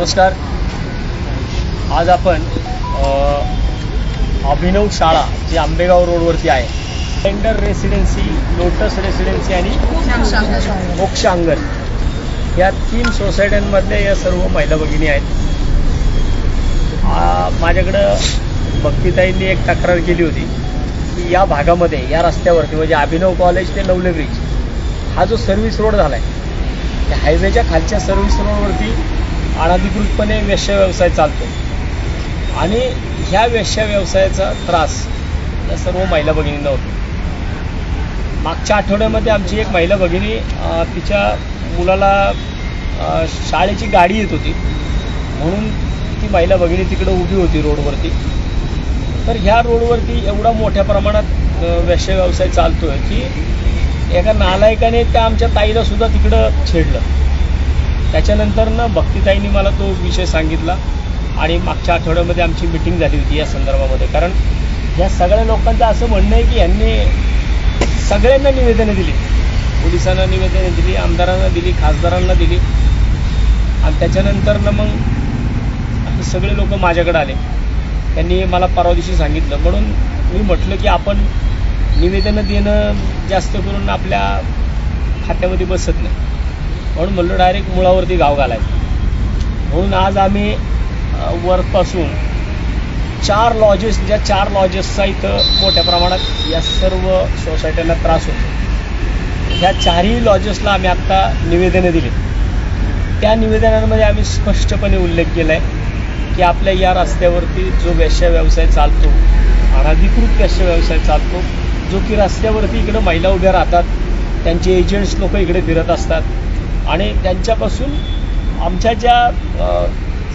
नमस्कार. आज आपण अभिनव शाळा जी आंबेगाव रोडवरती आहे, टेंडर रेसिडेन्सी, लोटस रेसिडेन्सी आणि मोक्षांगण या 3 सोसायट्यांमधल्या या सर्व महिला भगिनी आहेत. माझ्याकडं भक्तीताईंनी एक तक्रार केली होती की या भागामध्ये, या रस्त्यावरती म्हणजे अभिनव कॉलेज ते नवले ब्रिज हा जो सर्व्हिस रोड झाला आहे, त्या हायवेच्या खालच्या सर्व्हिस रोडवरती अनधिकृतपणे वेश्या व्यवसाय चालतो आणि ह्या वेश्या व्यवसायाचा त्रास या सर्व महिला भगिनींना होतो. मागच्या आठवड्यामध्ये आमची एक महिला भगिनी तिच्या मुलाला शाळेची गाडी येत होती म्हणून ती महिला भगिनी तिकडे उभी होती रोडवरती. तर ह्या रोडवरती एवढा मोठ्या प्रमाणात वेश्या व्यवसाय चालतोय की एका नालायकाने त्या आमच्या ताईला सुद्धा तिकडं छेडलं. त्याच्यानंतर भक्तीताईंनी मला तो विषय सांगितला आणि मागच्या आठवड्यामध्ये आमची मीटिंग झाली होती या संदर्भामध्ये. कारण ह्या सगळ्या लोकांचं असं म्हणणं आहे की यांनी सगळ्यांना निवेदनं दिली, पोलिसांना निवेदनं दिली, आमदारांना दिली, खासदारांना दिली आणि त्याच्यानंतर मग सगळे लोक माझ्याकडे आले. त्यांनी मला परवा दिवशी सांगितलं, म्हणून मी म्हटलं की आपण निवेदनं देणं जास्त करून आपल्या खात्यामध्ये बसत नाही, म्हणून म्हणलं डायरेक्ट मुळावरती गाव घालायचं. म्हणून आज आम्ही वरपासून 4 लॉजेस, ज्या 4 लॉजेसचा इथं मोठ्या प्रमाणात या सर्व सोसायट्यांना त्रास होतो, ह्या 4ही लॉजेसला आम्ही आत्ता निवेदनं दिली. त्या निवेदनांमध्ये आम्ही स्पष्टपणे उल्लेख केला आहे की आपल्या या रस्त्यावरती जो वेश्या व्यवसाय चालतो, अनधिकृत वेश्या व्यवसाय चालतो, जो की रस्त्यावरती इकडं महिला उभ्या राहतात, त्यांचे एजंट्स लोक इकडे फिरत असतात आणि त्यांच्यापासून आमच्या ज्या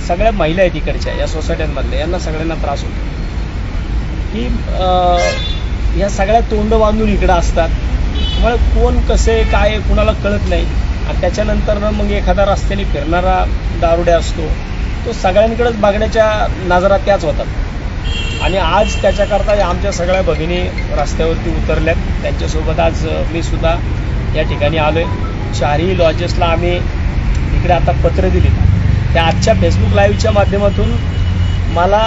सगळ्या महिला आहेत इकडच्या या सोसायट्यांमधल्या, यांना सगळ्यांना त्रास होतो की ह्या सगळ्या तोंड बांधून इकडं असतात. त्यामुळे कोण कसे काय कुणाला कळत नाही आणि त्याच्यानंतर मग एखादा रस्त्याने फिरणारा दारुड्या असतो, तो सगळ्यांकडेच बघण्याच्या नजरा त्याच होतात. आणि आज त्याच्याकरता आमच्या सगळ्या भगिनी रस्त्यावरती उतरल्यात. त्यांच्यासोबत आज मी सुद्धा या ठिकाणी आलो आहे. 4ही लॉजेसला आम्ही इकडे आता पत्र दिली. त्या आजच्या फेसबुक लाईव्हच्या माध्यमातून मला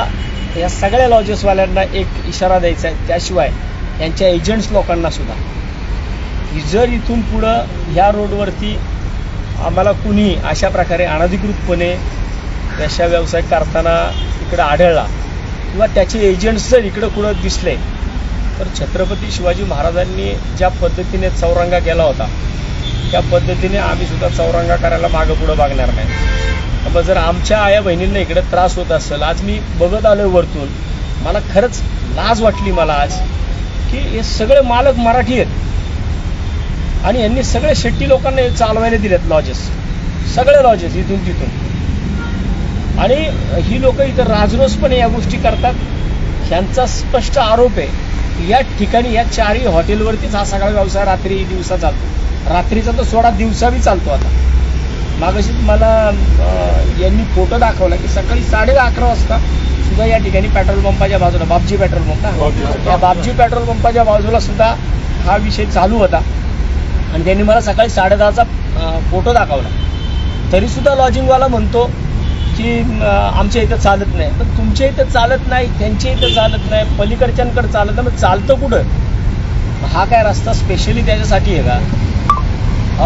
या सगळ्या लॉजेसवाल्यांना एक इशारा द्यायचा आहे, त्याशिवाय यांच्या एजंट्स लोकांना सुद्धा, की जर इथून पुढं ह्या रोडवरती आम्हाला कुणी अशा प्रकारे अनधिकृतपणे वेश्या व्यवसाय करताना इकडं आढळला किंवा त्याचे एजंट्स जर इकडं कुठं दिसले, तर छत्रपती शिवाजी महाराजांनी ज्या पद्धतीने चौरंगा केला होता त्या पद्धतीने आम्ही सुद्धा चौरंगा करायला मागं पुढं बघणार नाही. मग जर आमच्या आया बहिणींना इकडे त्रास होत असेल, आज मी बघत आलोय वरतून, मला खरंच लाज वाटली मला आज की हे सगळे मालक मराठी आहेत आणि यांनी सगळे शेट्टी लोकांना हे चालवायला दिलेत लॉजेस, सगळे लॉजेस इथून तिथून. आणि ही लोक इथं राजरोसपणे या गोष्टी करतात. ह्यांचा स्पष्ट आरोप आहे या ठिकाणी या 4ही हॉटेलवरतीच हा सगळा व्यवसाय रात्री दिवसा चालतो. रात्रीचा तर सोडा, दिवसा बी चालतो. आता मागाशी मला यांनी फोटो दाखवला की सकाळी 11:30 वाजता सुद्धा या ठिकाणी पेट्रोल पंपाच्या बाजूला, बापजी पेट्रोल पंप ना, त्या बापजी पेट्रोल पंपाच्या बाजूला सुद्धा हा विषय चालू होता आणि त्यांनी मला सकाळी 10:30चा फोटो दाखवला. तरीसुद्धा लॉजिंगवाला म्हणतो की आमच्या इथं चालत नाही. पण तुमच्या इथं चालत नाही, त्यांच्या इथं चालत नाही, पलीकडच्यांकडे चालत नाही, मग चालतं कुठं? हा काय रस्ता स्पेशली त्याच्यासाठी आहे का?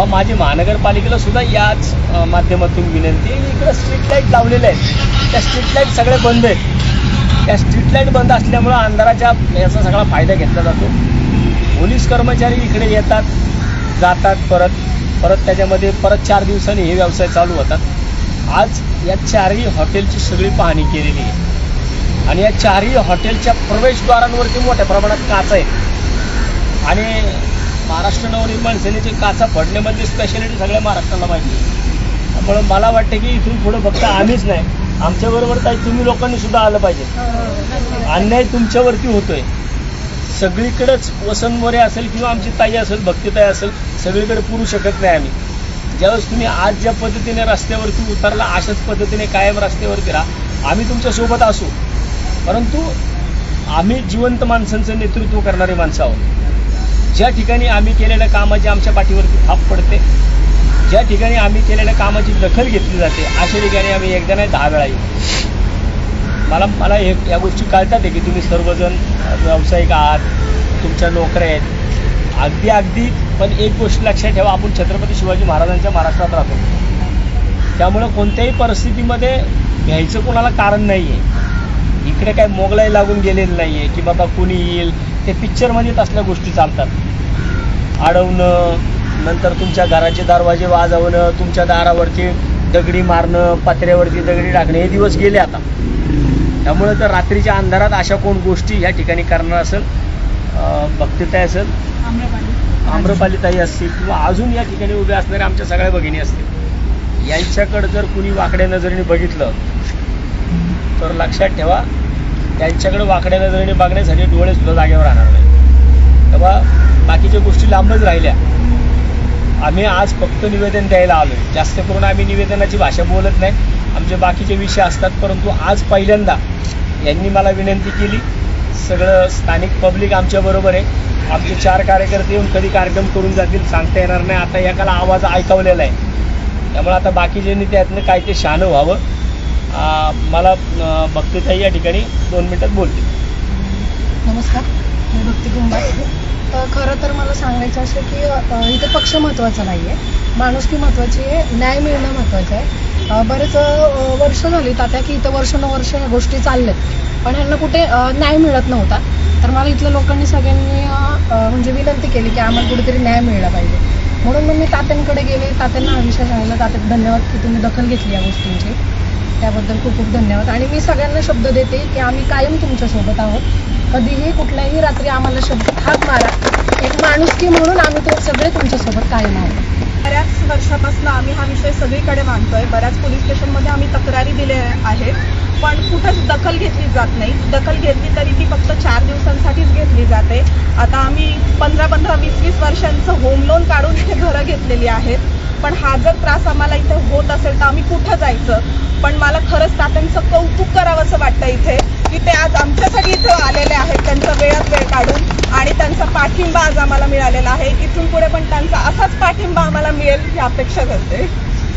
माझी महानगरपालिकेला सुद्धा याच माध्यमातून विनंती आहे. इकडे स्ट्रीट लाईट लावलेल्या आहेत, त्या स्ट्रीट लाईट सगळे बंद आहेत. त्या स्ट्रीट लाईट बंद असल्यामुळं अंधाराच्या याचा सगळा फायदा घेतला जातो. पोलीस कर्मचारी इकडे येतात, जातात, परत त्याच्यामध्ये 4 दिवसांनी हे व्यवसाय चालू होतात. आज या 4ही हॉटेलची सगळी पाहणी केलेली आहे आणि या 4ही हॉटेलच्या प्रवेशद्वारांवरती मोठ्या प्रमाणात काचा आहेत आणि महाराष्ट्र नवनिर्माण सेनेची काचा फोडण्यामध्ये स्पेशालिटी सगळ्या महाराष्ट्राला माहिती आहे. त्यामुळे मला वाटतं की इथून पुढे फक्त आम्हीच नाही, आमच्याबरोबर काही तुम्ही लोकांनी सुद्धा आलं पाहिजे. अन्याय तुमच्यावरती होतोय सगळीकडेच. वसंत मोरे असेल किंवा आमची ताई असेल, भक्तीताई असेल, सगळीकडे पुरू शकत नाही आम्ही. ज्यावेळेस तुम्ही आज ज्या पद्धतीने रस्त्यावरती उतरला, अशाच पद्धतीने कायम रस्त्यावरती राहा. आम्ही तुमच्यासोबत असू, परंतु आम्ही जिवंत माणसांचं नेतृत्व करणारी माणसं आहोत. ज्या ठिकाणी आम्ही केलेल्या कामाची आमच्या पाठीवरती थाप पडते, ज्या ठिकाणी आम्ही केलेल्या कामाची दखल घेतली जाते अशा ठिकाणी आम्ही एकदा नाही 10 वेळा येऊ. मला या गोष्टी कळतात आहे की तुम्ही सर्वजण व्यावसायिक आहात, तुमच्या नोकऱ्या आहेत, अगदी. पण एक गोष्ट लक्षात ठेवा, आपण छत्रपती शिवाजी महाराजांच्या महाराष्ट्रात राहतो. त्यामुळं कोणत्याही परिस्थितीमध्ये घ्यायचं कोणाला कारण नाही आहे. इकडे काय मोगलाई लागून गेलेलं नाही आहे की बाबा कुणी येईल. ते पिक्चरमध्येच असल्या गोष्टी चालतात. अडवणं, नंतर तुमच्या घराचे दरवाजे वाजवणं, तुमच्या दारावरती दगडी मारणं, पत्र्यावरती दगडी टाकणं, हे दिवस गेले आता. त्यामुळे तर रात्रीच्या अंधारात अशा कोण गोष्टी या ठिकाणी करणार असेल, भक्तीताई असेल, आम्रपालीताई असतील किंवा अजून या ठिकाणी उभ्या असणाऱ्या आमच्या सगळ्या भगिनी असतील, यांच्याकडे जर कुणी वाकड्या नजरेने बघितलं तर लक्षात ठेवा, त्यांच्याकडे वाकड्या नजरेने बघण्यासाठी डोळे सुद्धा जागेवर राहणार नाही. तेव्हा बाकीच्या गोष्टी लांबच राहिल्या. आम्ही आज फक्त निवेदन द्यायला आलो आहे. जास्त करून आम्ही निवेदनाची भाषा बोलत नाही, आमचे बाकीचे विषय असतात. परंतु आज पहिल्यांदा यांनी मला विनंती केली. सगळं स्थानिक पब्लिक आमच्याबरोबर आहे. आमचे 4 कार्यकर्ते येऊन कधी कार्यक्रम करून जातील सांगता येणार नाही. आता एकाला आवाज ऐकवलेला आहे, त्यामुळे आता बाकीच्यांनी त्यातनं काय ते शहाणं व्हावं. मला भक्तीताई या ठिकाणी 2 मिनिटात बोलते. नमस्कार, मी भक्ती कुंभार. खरं तर मला सांगायचं असं की इथे पक्ष महत्त्वाचा नाही आहे, माणुसकी महत्त्वाची आहे, न्याय मिळणं महत्त्वाचं आहे. बरेच वर्ष झाली तात्या की इथं वर्षानुवर्ष ह्या गोष्टी चालल्यात, पण ह्यांना कुठे न्याय मिळत नव्हता. तर मला इथल्या लोकांनी सगळ्यांनी म्हणजे विनंती केली की आम्हाला कुठेतरी न्याय मिळाला पाहिजे. म्हणून मग मी तात्यांकडे गेले, तात्यांना हा विषय सांगितला. तात्यात धन्यवाद की तुम्ही दखल घेतली या गोष्टींची, त्याबद्दल खूप खूप धन्यवाद. आणि मी सगळ्यांना शब्द देते की आम्ही कायम तुमच्यासोबत आहोत. कधीही कुठल्याही रात्री आम्हाला शब्द हाक मारा, एक माणुसकी म्हणून आम्ही तो सगळे तुमच्यासोबत कायम आहोत. बऱ्याच वर्षापासून आम्ही हा विषय सगळीकडे मांडतोय. बऱ्याच पोलीस स्टेशनमध्ये आम्ही तक्रारी दिल्या आहेत, पण कुठंच दखल घेतली जात नाही. दखल घेतली तरी ती फक्त 4 दिवसांसाठीच घेतली जाते. आता आम्ही 15-15, 20-20 वर्षांचं होम लोन काढून इथे घरं घेतलेली आहेत. पण हा जर त्रास आम्हाला इथे होत असेल तर आम्ही कुठं जायचं. पण मला खरंच तात्यांचं कौतुक करावंसं वाटतं इथे की ते आज आमच्यासाठी इथे आलेले आहेत, त्यांचा वेळात वेळ काढून, आणि त्यांचा पाठिंबा आज आम्हाला मिळालेला आहे. इथून पुढे पण त्यांचा असाच पाठिंबा आम्हाला मिळेल ही अपेक्षा करते.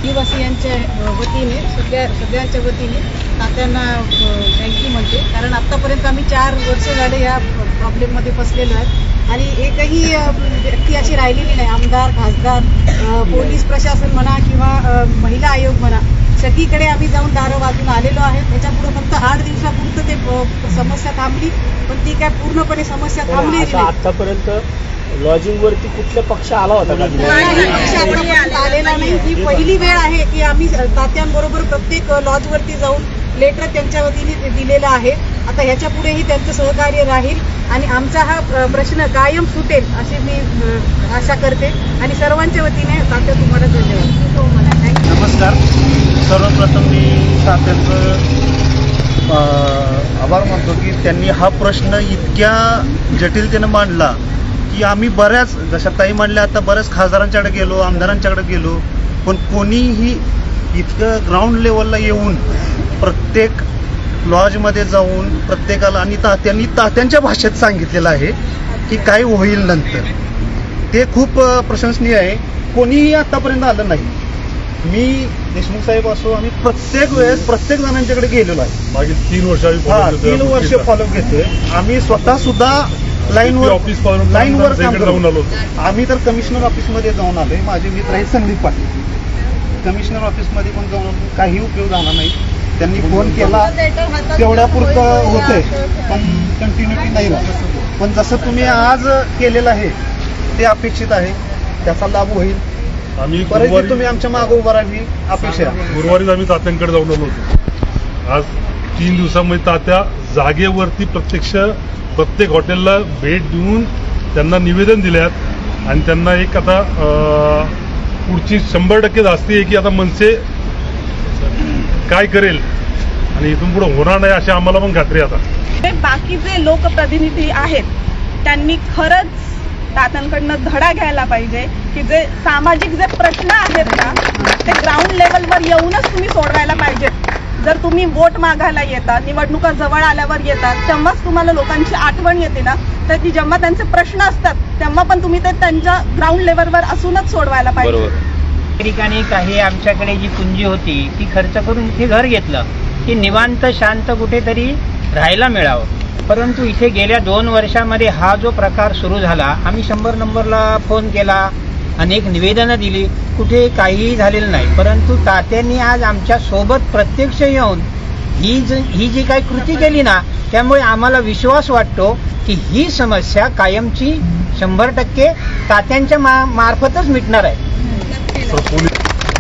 निवासियांच्या वतीने सगळ्यांच्या वतीने तात्यांना थँक्यू म्हणते, कारण आत्तापर्यंत आम्ही 4 वर्ष झाले या प्रॉब्लेममध्ये फसलेलो आहे आणि एकही व्यक्ती अशी राहिलेली नाही. आमदार, खासदार, पोलीस प्रशासन म्हणा किंवा महिला आयोग म्हणा, सगळीकडे आम्ही जाऊन दारं वाजून आलेलो आहे. त्याच्यापुढे फक्त 8 दिवसापुरतं ते समस्या थांबली, पण ती काय पूर्णपणे समस्या थांबली नाही. आतापर्यंत लॉजिंग वरती कुठला पक्ष आला होता का? आलेला नाही. ही पहिली वेळ आहे की आम्ही तात्यांबरोबर प्रत्येक लॉजवरती जाऊन लेटर त्यांच्या वतीने दिलेलं आहे. आता ह्याच्या पुढेही त्यांचं सहकार्य राहील आणि आमचा हा प्रश्न कायम सुटेल अशी मी आशा करते. आणि सर्वांच्या वतीने तात्या तुम्हाला धन्यवाद. नमस्कार. सर्वप्रथम मी तात्यांचं आभार मानतो की त्यांनी हा प्रश्न इतक्या जटिलतेनं मांडला की आम्ही बऱ्याच, जशा ताई म्हणल्या, आता बऱ्याच खासदारांच्याकडे गेलो, आमदारांच्याकडे गेलो, पण कोणीही इतकं ग्राउंड लेवलला येऊन प्रत्येक लॉजमध्ये जाऊन प्रत्येकाला, आणि तात्यांच्या भाषेत सांगितलेलं आहे की काय होईल नंतर. ते खूप प्रशंसनीय आहे. कोणीही आतापर्यंत आलं नाही. मी देशमुख साहेब असो, आम्ही प्रत्येक वेळेस प्रत्येक जणांच्याकडे गेलेलो आहे. मागील 3 वर्ष 3 वर्ष फॉलोअप घेतोय. आम्ही स्वतः सुद्धा लाईनवर काम करून आलो. आम्ही तर कमिशनर ऑफिसमध्ये जाऊन आलोय. माझे मित्र आहेत संदीप पाटील, कमिशनर ऑफिसमध्ये पण जाऊन काही उपयोग झाला नाही. त्यांनी फोन केला तेवढ्यापुरतं होतंय, पण कंटिन्युटी नाही राहत. पण जसं तुम्ही आज केलेलं आहे ते अपेक्षित आहे, त्याचा लाभ होईल. आम्ही परत तुम्ही आमच्या मागे उभा राहावी अपेक्षा. गुरुवारीच आम्ही तात्यांकडे जाऊन आलो होतो. आज 3 दिवसामध्ये तात्या जागेवरती प्रत्येक हॉटेलला भेट देऊन त्यांना निवेदन दिल्यात आणि त्यांना एक आता पुढची 100% धास्ती आहे की आता मनसे काय करेल आणि इथून पुढे होणार नाही अशी आम्हाला पण खात्री. आता बाकीचे लोकप्रतिनिधी आहेत त्यांनी खरंच तात्यांकडनं धडा घ्यायला पाहिजे की जे सामाजिक जे प्रश्न आहेत ना ते ग्राउंड लेवलवर येऊनच तुम्ही सोडवायला पाहिजेत. जर तुम्ही वोट मागायला येता, निवडणुका जवळ आल्यावर येतात, तेव्हाच तुम्हाला लोकांची आठवण येते ना, तर ती जेव्हा त्यांचे प्रश्न असतात तेव्हा पण तुम्ही ते त्यांच्या ग्राउंड लेवलवर असूनच सोडवायला पाहिजे. ठिकाणी काही आमच्याकडे जी पुंजी होती ती खर्च करून इथे घर घेतलं की निवांत शांत कुठेतरी राहायला मिळावं. परंतु इथे गेल्या 2 वर्षामध्ये हा जो प्रकार सुरू झाला, आम्ही 100 नंबरला फोन केला, अनेक निवेदनं दिली, कुठे काहीही झालेलं नाही. परंतु तात्यांनी आज आमच्या सोबत प्रत्यक्ष येऊन ही जी काही कृती केली ना, त्यामुळे आम्हाला विश्वास वाटतो की ही समस्या कायमची 100% तात्यांच्या मार्फतच मिटणार आहे.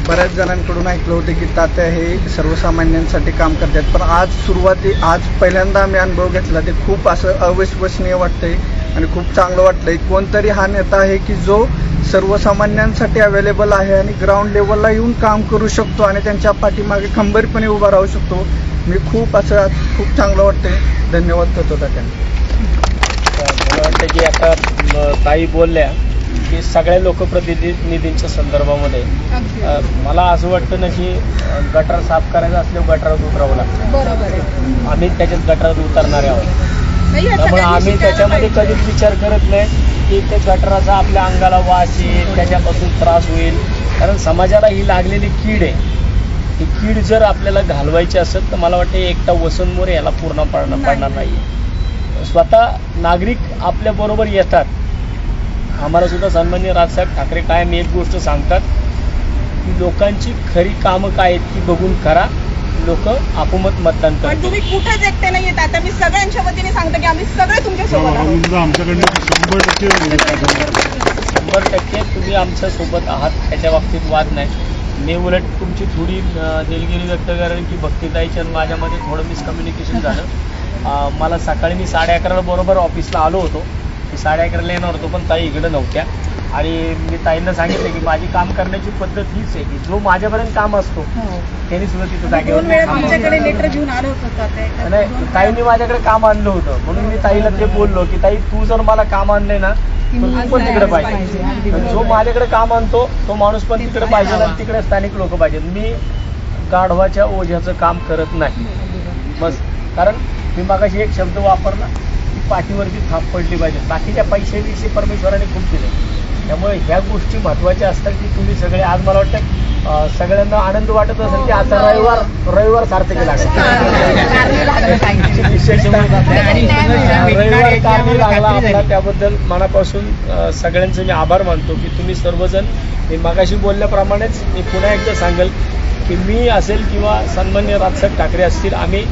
बऱ्याच जणांकडून ऐकलं होतं की तात्या हे सर्वसामान्यांसाठी काम करतात, पण आज पहिल्यांदा आम्ही अनुभव घेतला. ते खूप असं अविश्वसनीय वाटतंय आणि खूप चांगलं वाटलंय. कोणतरी हा नेता आहे की जो सर्वसामान्यांसाठी अवेलेबल आहे आणि ग्राउंड लेवलला येऊन काम करू शकतो आणि त्यांच्या पाठीमागे खंबीरपणे उभा राहू शकतो. मी खूप चांगलं वाटतंय. धन्यवाद करतो तात्यांना. मला वाटतं की आता ताई बोलल्या की सगळ्या लोकप्रतिनिधींच्या संदर्भामध्ये मला असं वाटतं ना की गटार साफ करायचं असल्यावर गटारात उतरावं लागतं. बरोबर आहे. आम्ही त्याच्यात गटारात उतरणारे आहोत. त्यामुळे आम्ही त्याच्यामध्ये कधीच विचार करत नाही की त्या गटाराचा आपल्या अंगाला वास येईल, त्याच्यापासून त्रास होईल. कारण समाजाला ही लागलेली कीड आहे. ही कीड जर आपल्याला घालवायची असेल तर मला वाटतं एकटा वसंत मोरे याला पूर्ण पडणार नाही. स्वतः नागरिक आपल्याबरोबर येतात. आम्हाला सुद्धा सन्माननीय राजसाहेब ठाकरे कायम एक गोष्ट सांगतात की लोकांची खरी कामं काय आहेत ती बघून करा, लोक आपोमत मतदान करतात. पण तुम्ही कुठेच एकटे नाही येत. आता मी सगळ्यांच्या वतीने सांगतो की आम्ही सगळे तुमच्यासोबत आहोत. आमच्याकडनं 100% तुम्ही आमच्या सोबत आहात, त्याच्या बाबतीत वाद नाही. मी उलट तुमची थोडी दिलगिरी व्यक्त करेन की भक्तीताईच्या माझ्यामध्ये थोडं मिसकम्युनिकेशन झालं. मला सकाळी मी 11:30 बरोबर ऑफिसला आलो होतो. मी 11:30 येणार होतो, पण ताई इकडे नव्हत्या. आणि मी ताईंना सांगितलं की माझी काम करण्याची पद्धत हीच आहे की जो माझ्यापर्यंत काम असतो त्यांनी सुद्धा तिथं जागेवर लेटर घेऊन आलो होतो. नाही, ताईंनी माझ्याकडे काम आणलं होतं म्हणून मी ताईला ते बोललो की ताई तू जर मला काम आणलंय ना तर तू पण तिकडे पाहिजे. जो माझ्याकडे काम आणतो तो माणूस पण तिकडे पाहिजे आणि तिकडे स्थानिक लोक पाहिजेत. मी गाढवाच्या ओझ्याचं काम करत नाही बस. कारण मी मागाशी एक शब्द वापरला की पाठीवरती थाप पडली पाहिजे. बाकीच्या पैशाविषयी परमेश्वराने खूप दिले. त्यामुळे ह्या गोष्टी महत्त्वाच्या असतात की तुम्ही सगळे आज मला वाटतं सगळ्यांना आनंद वाटत असेल की आता रविवार सार्थक लागला. त्याबद्दल मनापासून सगळ्यांचे मी आभार मानतो की तुम्ही सर्वजण. मी मगाशी बोलल्याप्रमाणेच मी पुन्हा एकदा सांगेल की मी असेल किंवा सन्माननीय राजसाहेब ठाकरे असतील, आम्ही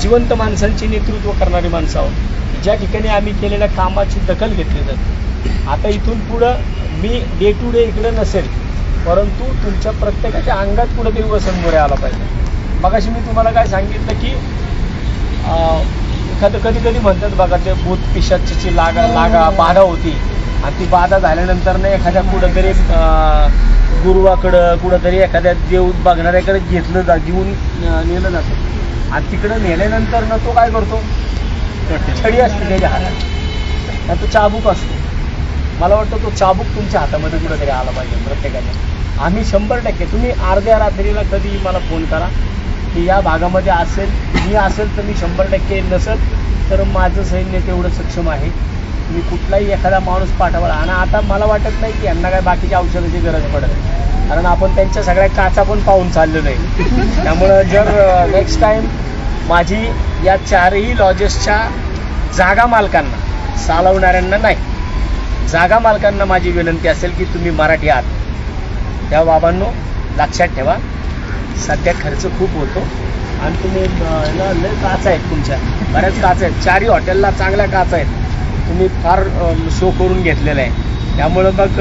जिवंत माणसांचे नेतृत्व करणारी माणसं आहोत. ज्या ठिकाणी आम्ही केलेल्या कामाची दखल घेतली जाते. आता इथून पुढं मी डे टू डे इकडे नसेल, परंतु तुमच्या प्रत्येकाच्या अंगात कुठेतरी वसंत मोरे आला पाहिजे. मगाशी मी तुम्हाला काय सांगितलं की एखादं कधी म्हणतात बघा ते भूत पिशाची बाधा होती आणि ती बाधा झाल्यानंतर ना एखाद्या कुठंतरी गुरुवाकडं कुठंतरी एखाद्या देव बघणाऱ्याकडे घेऊन नेलं जातं आणि तिकडं नेल्यानंतर ना तो काय करतो, छडी असते त्याच्या हातात आणि तो चाबूक असतो. मला वाटतं तो चाबूक तुमच्या हातामध्ये कुठेतरी आला पाहिजे प्रत्येकाने. आम्ही 100% तुम्ही अर्ध्या रात्रीला कधी मला फोन करा की या भागामध्ये असेल, मी असेल तर मी 100% नसेल तर माझं सैन्य तेवढं सक्षम आहे. मी कुठलाही एखादा माणूस पाठवला. आणि आता मला वाटत नाही की यांना काय बाकीच्या औषधाची गरज पडत, कारण आपण त्यांच्या सगळ्या काचा पण पाहून चाललेलो आहे. त्यामुळं जर नेक्स्ट टाईम माझी या 4ही लॉजेसच्या जागा मालकांना, चालवणाऱ्यांना नाही, जागा मालकांना माझी विनंती असेल की तुम्ही मराठी आहात, त्या बाबांनो लक्षात ठेवा. सध्या खर्च खूप होतो आणि तुम्ही लय काचा आहेत, तुमच्या बऱ्याच काचा आहेत. 4ही हॉटेलला चांगल्या काचा आहेत, तुम्ही फार शो करून घेतलेला आहे. त्यामुळं मग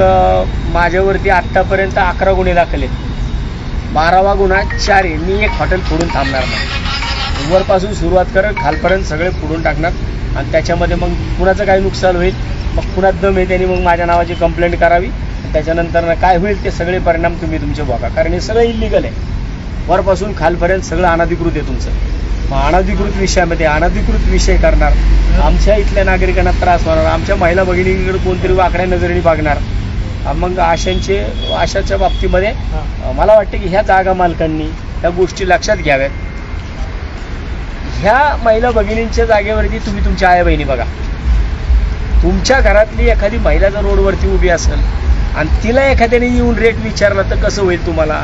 माझ्यावरती आत्तापर्यंत 11 गुन्हे दाखल आहेत. 12वा गुन्हा 4 आहे. मी एक हॉटेल फोडून थांबणार नाही. वरपासून सुरुवात करत खालपर्यंत सगळे फोडून टाकणार आणि त्याच्यामध्ये मग कुणाचं काही नुकसान होईल, मग कुणात दम आहे त्यांनी मग माझ्या नावाची कंप्लेंट करावी. त्याच्यानंतर काय होईल ते सगळे परिणाम तुम्ही तुमचे बघा, कारण हे सगळं इलिगल आहे. वरपासून खालपर्यंत सगळं अनधिकृत आहे तुमचं. मग अनधिकृत विषयामध्ये अनधिकृत विषय करणार, आमच्या इथल्या नागरिकांना त्रास होणार, आमच्या महिला भगिनीकडे कोणतरी वाकड्या नजरेने बघणार. मग अशाच्या बाबतीमध्ये मला वाटतं की ह्या जागा मालकांनी त्या गोष्टी लक्षात घ्याव्यात. ह्या महिला भगिनींच्या जागेवरती तुम्ही तुमच्या आया बहिणी बघा. तुमच्या घरातली एखादी महिला जर रोडवरती उभी असेल आणि तिला एखाद्याने येऊन रेट विचारलं तर कसं होईल तुम्हाला?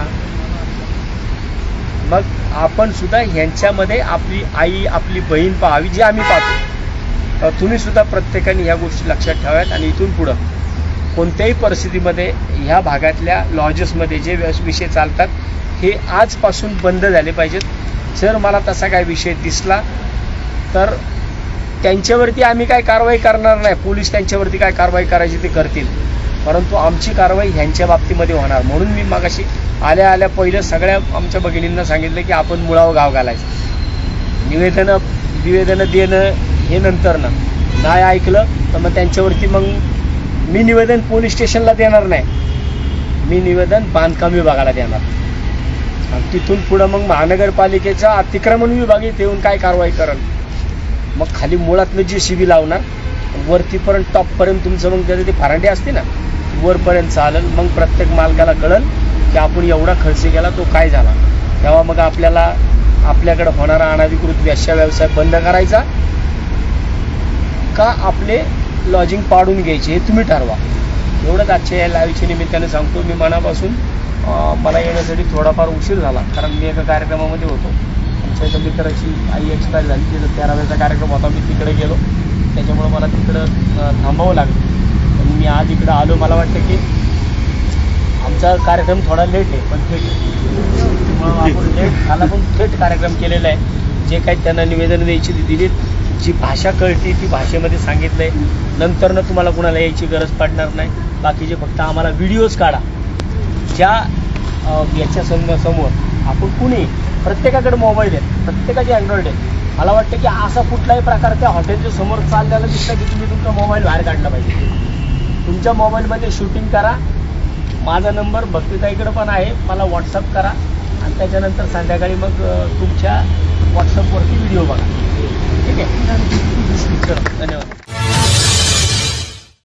मग आपण सुद्धा ह्यांच्यामध्ये आपली आई आपली बहीण पाहावी जी आम्ही पाहतो. तुम्ही सुद्धा प्रत्येकाने ह्या गोष्टी लक्षात ठेवाव्यात आणि इथून पुढं कोणत्याही परिस्थितीमध्ये ह्या भागातल्या लॉजेसमध्ये जे विषय चालतात हे आजपासून बंद झाले पाहिजेत. जर मला तसा काय विषय दिसला तर त्यांच्यावरती आम्ही काय कारवाई करणार नाही. पोलीस त्यांच्यावरती काय कारवाई करायची ते करतील, परंतु आमची कारवाई ह्यांच्या बाबतीमध्ये होणार. म्हणून मी मगाशी आल्या पहिलं सगळ्या आमच्या भगिनींना सांगितलं की आपण मुळावं गाव घालायचं. निवेदनं देणं हे नंतर ना, नाही ऐकलं तर मग त्यांच्यावरती मग मी निवेदन पोलीस स्टेशनला देणार नाही, मी निवेदन बांधकाम विभागाला देणार. आणि तिथून पुढं मग महानगरपालिकेचा अतिक्रमण विभाग इथे येऊन काय कारवाई करेल. मग खाली मुळातलं JCB लावणार, वरतीपर्यंत टॉपपर्यंत तुमचं मग त्याचे ते फारांडे असते ना वरपर्यंत चालेल. मग प्रत्येक मालकाला कळेल की आपण एवढा खर्च केला तो काय झाला. तेव्हा मग आपल्याकडे होणारा अनधिकृत वेश्या व्यवसाय बंद करायचा का आपले लॉजिंग पाडून घ्यायचे हे तुम्ही ठरवा. एवढंच आजच्या या लाईव्हच्या निमित्ताने सांगतो. मी मनापासून मला येण्यासाठी थोडाफार उशीर झाला, कारण मी एका कार्यक्रमामध्ये होतो. आमच्या एका मित्राची आई एक्सपायर झाली, तिथं 13व्याचा कार्यक्रम होता, मी तिकडे गेलो, त्याच्यामुळं मला तिकडं थांबावं लागलं. पण मी आज इकडं आलो. मला वाटतं की आमचा कार्यक्रम थोडा लेट आहे, पण थेट त्यामुळं आपण लेट झाला पण थेट कार्यक्रम केलेला आहे. जे काही त्यांना निवेदन द्यायची दिलीत, जी भाषा कळते ती भाषेमध्ये सांगितलंय. नंतरनं तुम्हाला कुणाला यायची गरज पडणार नाही. बाकीचे फक्त आम्हाला व्हिडिओज काढा. ज्या याच्या समोर आपण कुणी प्रत्येकाकडे मोबाईल आहेत, प्रत्येकाचे अँड्रॉइड आहेत. मला वाटतं की असा कुठलाही प्रकार त्या हॉटेलच्या समोर चाललेला दिसला की तुम्ही तुमचा मोबाईल बाहेर काढला पाहिजे. तुमच्या मोबाईलमध्ये शूटिंग करा. माझा नंबर भक्तीताईकडे पण आहे, मला व्हॉट्सअप करा आणि त्याच्यानंतर संध्याकाळी मग तुमच्या व्हॉट्सअपवरती व्हिडिओ बघा. ठीक आहे.